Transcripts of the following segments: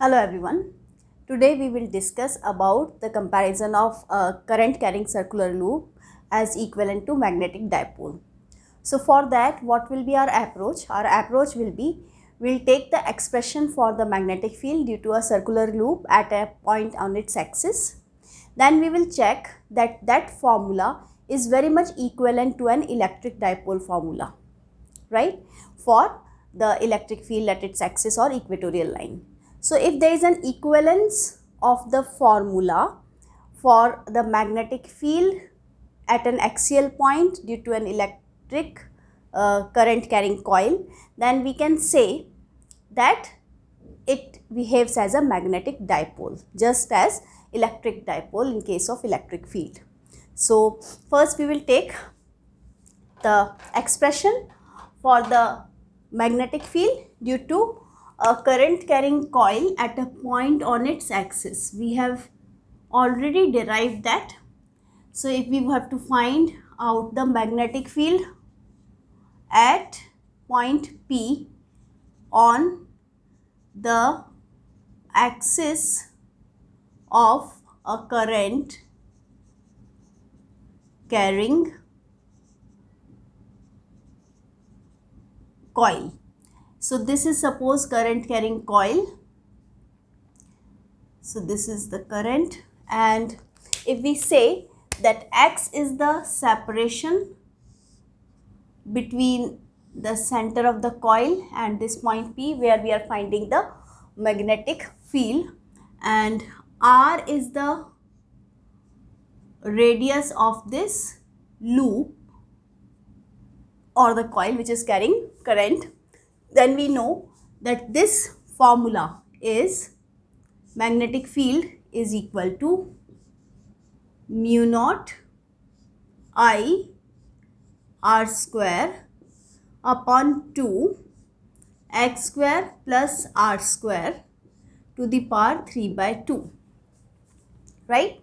Hello everyone. Today we will discuss about the comparison of a current carrying circular loop as equivalent to magnetic dipole. So for that, what will be our approach? Our approach will be, we'll take the expression for the magnetic field due to a circular loop at a point on its axis. Then we will check that that formula is very much equivalent to an electric dipole formula, right, for the electric field at its axis or equatorial line. So if there is an equivalence of the formula for the magnetic field at an axial point due to an electric current carrying coil, then we can say that it behaves as a magnetic dipole, just as electric dipole in case of electric field. So first we will take the expression for the magnetic field due to a current carrying coil at a point on its axis. We have already derived that. So if we have to find out the magnetic field at point P on the axis of a current carrying coil. So this is suppose current carrying coil. So this is the current, and if we say that X is the separation between the center of the coil and this point P where we are finding the magnetic field, and R is the radius of this loop or the coil which is carrying current, then we know that this formula is magnetic field is equal to mu naught I r square upon 2 x square plus r square to the power 3 by 2, right,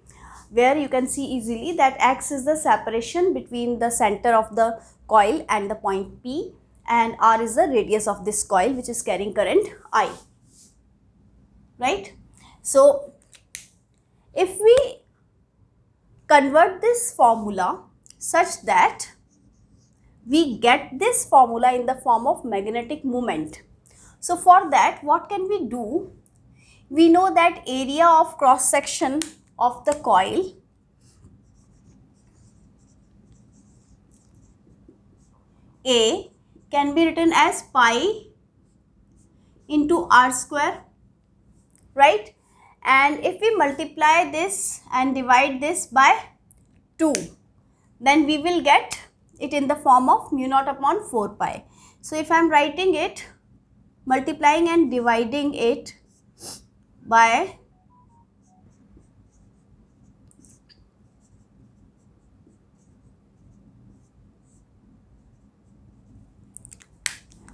where you can see easily that x is the separation between the center of the coil and the point P, and r is the radius of this coil which is carrying current I, right. So if we convert this formula such that we get this formula in the form of magnetic moment. So for that, what can we do? We know that area of cross section of the coil A can be written as pi into r square, right? And if we multiply this and divide this by 2, then we will get it in the form of mu naught upon 4 pi. So if I am writing it, multiplying and dividing it by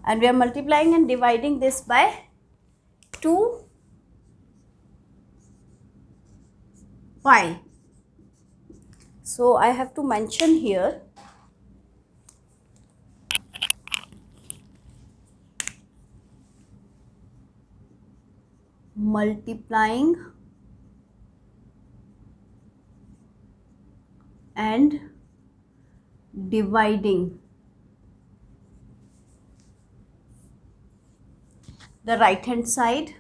and we are multiplying and dividing this by 2 pi. So I have to mention here multiplying and dividing the right hand side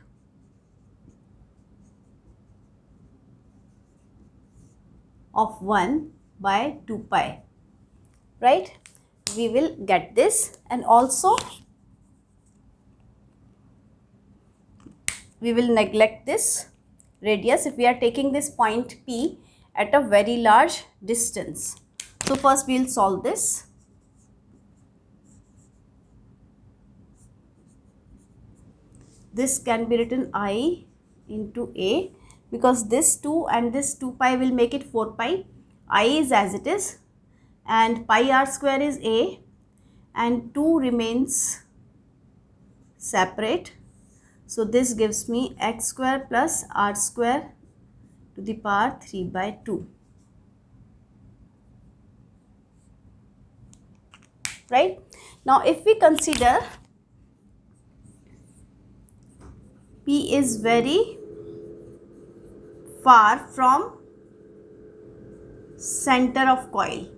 of 1 by 2 pi, right? We will get this, and also we will neglect this radius if we are taking this point P at a very large distance. So first we will solve this. This can be written I into A, because this 2 and this 2 pi will make it 4 pi. I is as it is, and pi r square is A, and 2 remains separate. So this gives me x square plus r square to the power 3 by 2, right? Now if we consider P is very far from center of coil.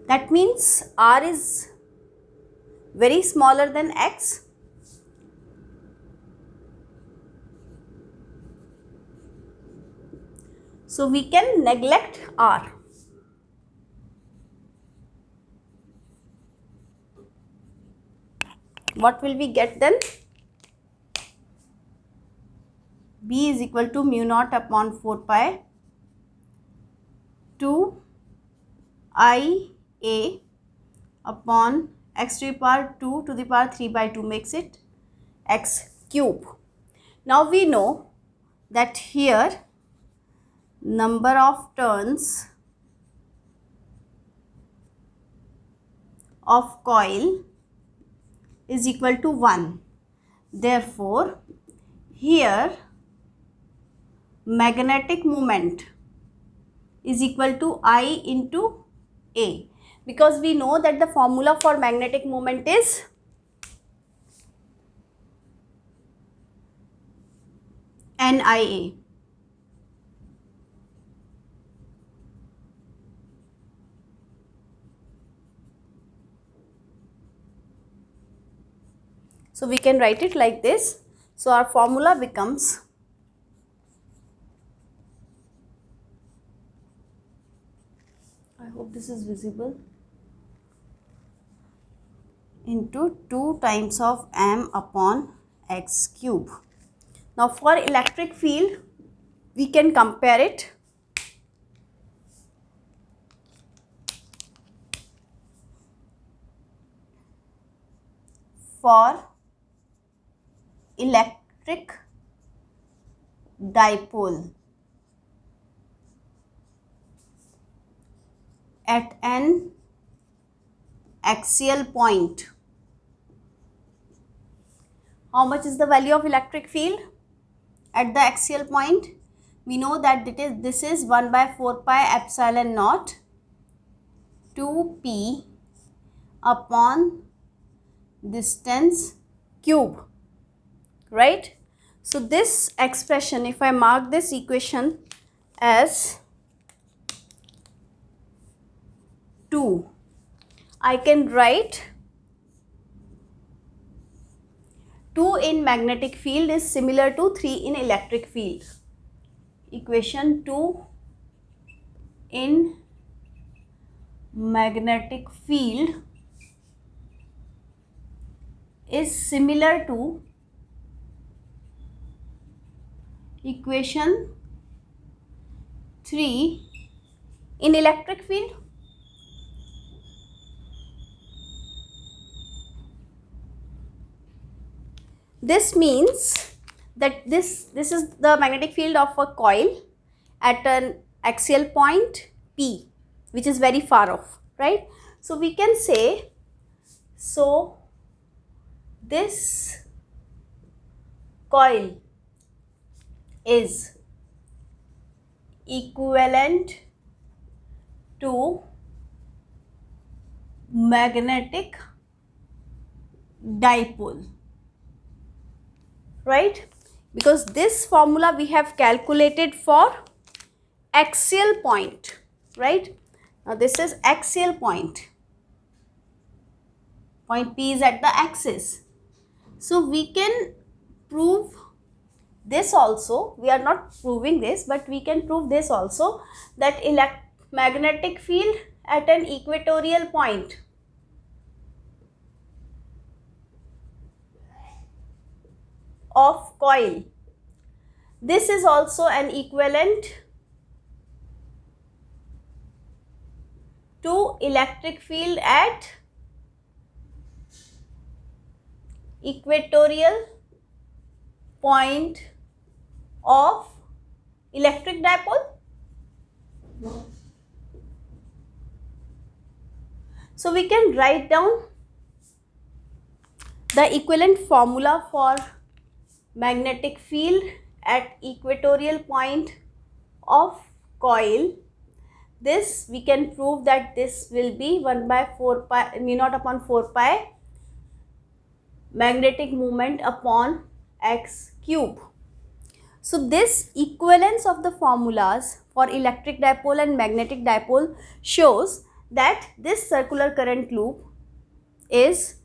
That means R is very smaller than X. So we can neglect R. What will we get then? B is equal to mu naught upon 4 pi 2 IA upon x to the power 2 to the power 3 by 2 makes it x cube. Now we know that here number of turns of coil is equal to 1. Therefore, here magnetic moment is equal to I into A, because we know that the formula for magnetic moment is NIA. So we can write it like this. So our formula becomes I hope this is visible, into 2 times of m upon x cube. Now for electric field, we can compare it. For electric dipole at an axial point, how much is the value of electric field at the axial point? We know that this is 1 by 4 pi epsilon naught 2p upon distance cube, right? So this expression, if I mark this equation as 2, I can write 2 in magnetic field is similar to 3 in electric field. Equation 2 in magnetic field is similar to equation 3 in electric field. This means that this is the magnetic field of a coil at an axial point P, which is very far off, right? So we can say, so this coil is equivalent to magnetic dipole, right? Because this formula we have calculated for axial point, right? Now this is axial point. Point P is at the axis. So we can prove this also. We are not proving this, but we can prove this also, that magnetic field at an equatorial point of coil, this is also an equivalent to electric field at equatorial point of electric dipole. So we can write down the equivalent formula for magnetic field at equatorial point of coil. This we can prove that this will be 1 by 4 pi mu naught upon 4 pi magnetic moment upon x cube. So this equivalence of the formulas for electric dipole and magnetic dipole shows that this circular current loop is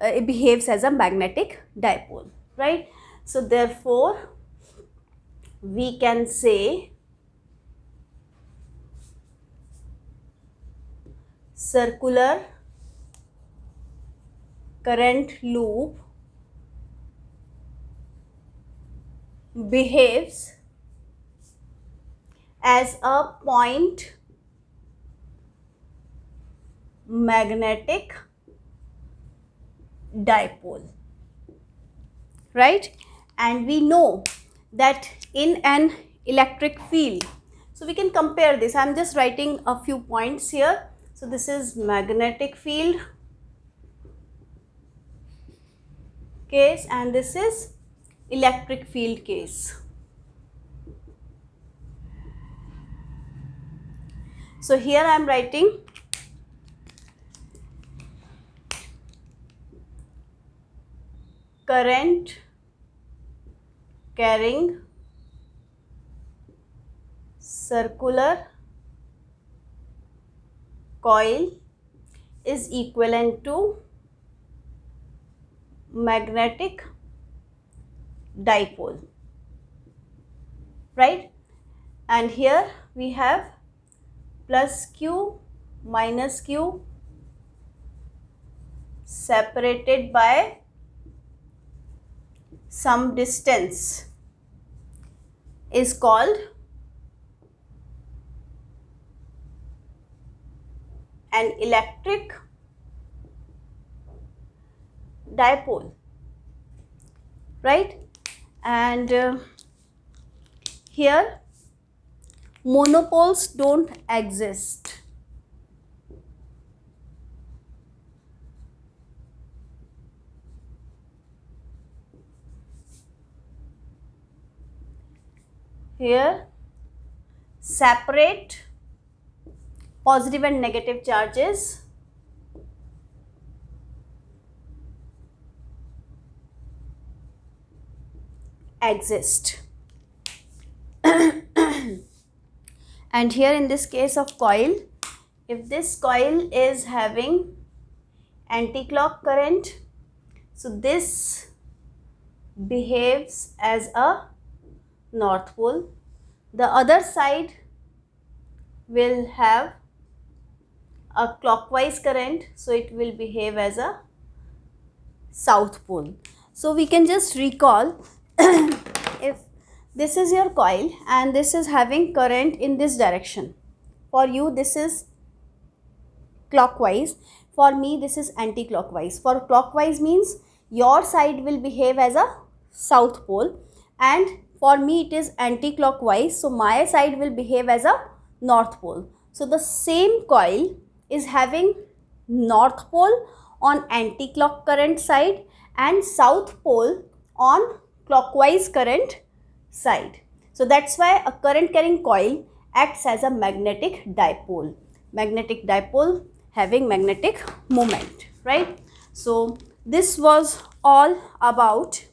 it behaves as a magnetic dipole, right? So therefore we can say circular current loop behaves as a point magnetic dipole, right? And we know that in an electric field, so we can compare this. I'm just writing a few points here. So this is magnetic field case and this is electric field case. So here I am writing current carrying circular coil is equivalent to magnetic dipole, right? And here we have plus q minus q separated by some distance is called an electric dipole, right? And here monopoles don't exist. Here separate positive and negative charges exist. And here in this case of coil, if this coil is having anti-clock current, so this behaves as a north pole. The other side will have a clockwise current, so it will behave as a south pole. So we can just recall if this is your coil and this is having current in this direction. For you this is clockwise, for me this is anti-clockwise. For clockwise means your side will behave as a south pole and for me it is anti-clockwise, so my side will behave as a north pole. So the same coil is having north pole on anti-clock current side and south pole on clockwise current side. So that's why a current carrying coil acts as a magnetic dipole. Magnetic dipole having magnetic moment, right? So this was all about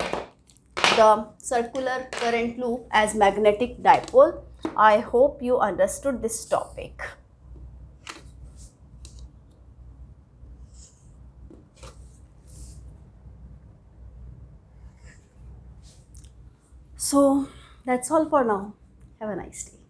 the circular current loop as magnetic dipole. I hope you understood this topic. So that's all for now. Have a nice day.